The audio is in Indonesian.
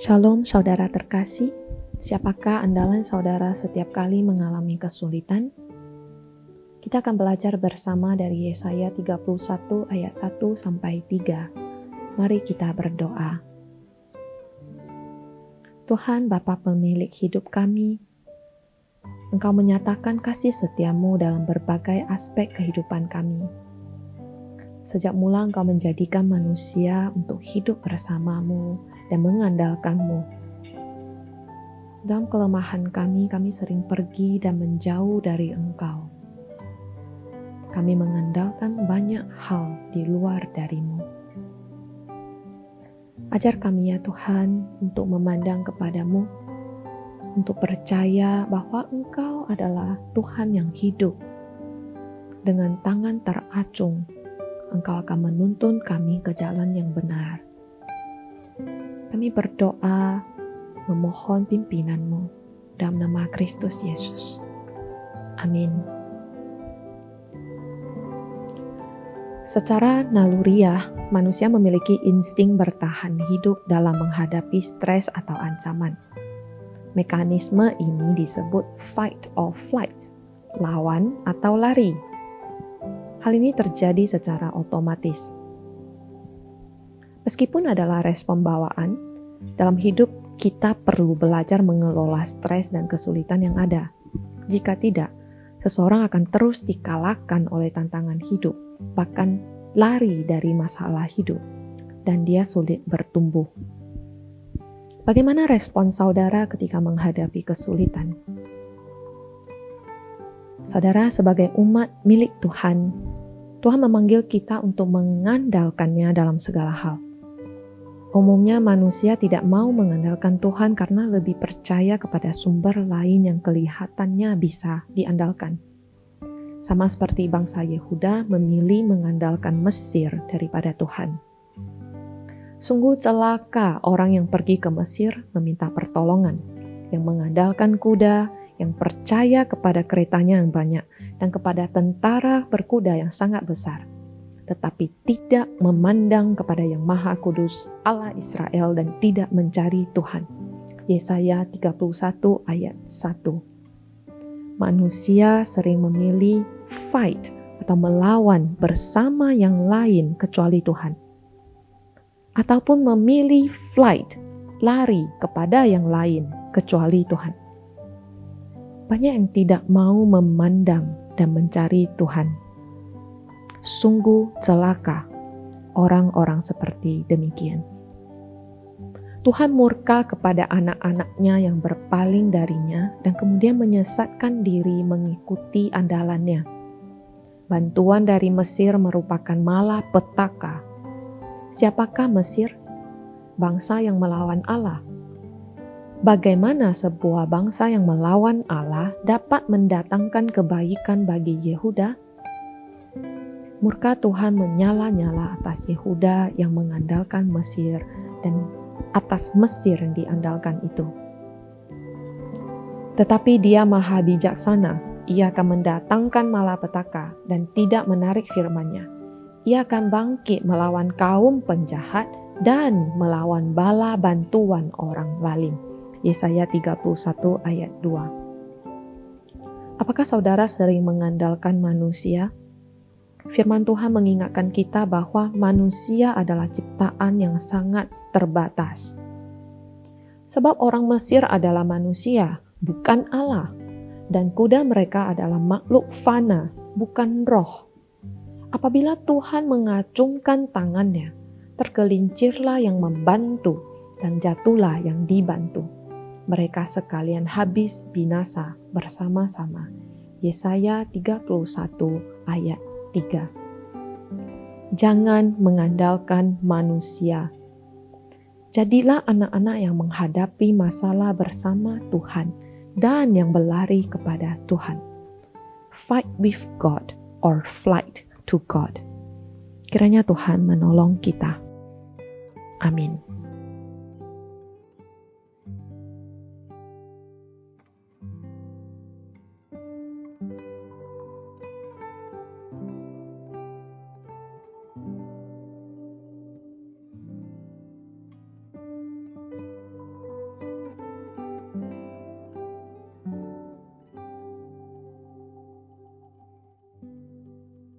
Shalom saudara terkasih, siapakah andalan saudara setiap kali mengalami kesulitan? Kita akan belajar bersama dari Yesaya 31 ayat 1 sampai 3. Mari kita berdoa. Tuhan Bapa pemilik hidup kami, Engkau menyatakan kasih setiamu dalam berbagai aspek kehidupan kami. Sejak mula Engkau menjadikan manusia untuk hidup bersamamu dan mengandalkanmu. Dalam kelemahan kami sering pergi dan menjauh dari Engkau. Kami mengandalkan banyak hal di luar darimu. Ajar kami ya Tuhan untuk memandang kepadamu, untuk percaya bahwa Engkau adalah Tuhan yang hidup. Dengan tangan teracung, Engkau akan menuntun kami ke jalan yang benar. Kami berdoa, memohon pimpinan-Mu dalam nama Kristus Yesus. Amin. Secara naluriah, manusia memiliki insting bertahan hidup dalam menghadapi stres atau ancaman. Mekanisme ini disebut fight or flight, lawan atau lari. Hal ini terjadi secara otomatis. Meskipun adalah respon bawaan, dalam hidup kita perlu belajar mengelola stres dan kesulitan yang ada. Jika tidak, seseorang akan terus dikalahkan oleh tantangan hidup, bahkan lari dari masalah hidup, dan dia sulit bertumbuh. Bagaimana respon saudara ketika menghadapi kesulitan? Saudara, sebagai umat milik Tuhan, Tuhan memanggil kita untuk mengandalkannya dalam segala hal. Umumnya manusia tidak mau mengandalkan Tuhan karena lebih percaya kepada sumber lain yang kelihatannya bisa diandalkan. Sama seperti bangsa Yehuda memilih mengandalkan Mesir daripada Tuhan. Sungguh celaka orang yang pergi ke Mesir meminta pertolongan, yang mengandalkan kuda, yang percaya kepada keretanya yang banyak, dan kepada tentara berkuda yang sangat besar, tetapi tidak memandang kepada Yang Maha Kudus, Allah Israel, dan tidak mencari Tuhan. Yesaya 31 ayat 1. Manusia sering memilih fight atau melawan bersama yang lain kecuali Tuhan. Ataupun memilih flight, lari kepada yang lain kecuali Tuhan. Banyak yang tidak mau memandang dan mencari Tuhan. Sungguh celaka orang-orang seperti demikian. Tuhan murka kepada anak-anaknya yang berpaling darinya dan kemudian menyesatkan diri mengikuti andalannya. Bantuan dari Mesir merupakan malapetaka. Siapakah Mesir? Bangsa yang melawan Allah. Bagaimana sebuah bangsa yang melawan Allah dapat mendatangkan kebaikan bagi Yehuda? Murka Tuhan menyala-nyala atas Yehuda yang mengandalkan Mesir dan atas Mesir yang diandalkan itu. Tetapi Dia maha bijaksana, Ia akan mendatangkan malapetaka dan tidak menarik firman-Nya. Ia akan bangkit melawan kaum penjahat dan melawan bala bantuan orang lalim. Yesaya 31 ayat 2. Apakah saudara sering mengandalkan manusia? Firman Tuhan mengingatkan kita bahwa manusia adalah ciptaan yang sangat terbatas. Sebab orang Mesir adalah manusia, bukan Allah. Dan kuda mereka adalah makhluk fana, bukan roh. Apabila Tuhan mengacungkan tangannya, tergelincirlah yang membantu dan jatuhlah yang dibantu. Mereka sekalian habis binasa bersama-sama. Yesaya 31 ayat 3. Jangan mengandalkan manusia. Jadilah anak-anak yang menghadapi masalah bersama Tuhan dan yang berlari kepada Tuhan. Fight with God or flight to God. Kiranya Tuhan menolong kita. Amin.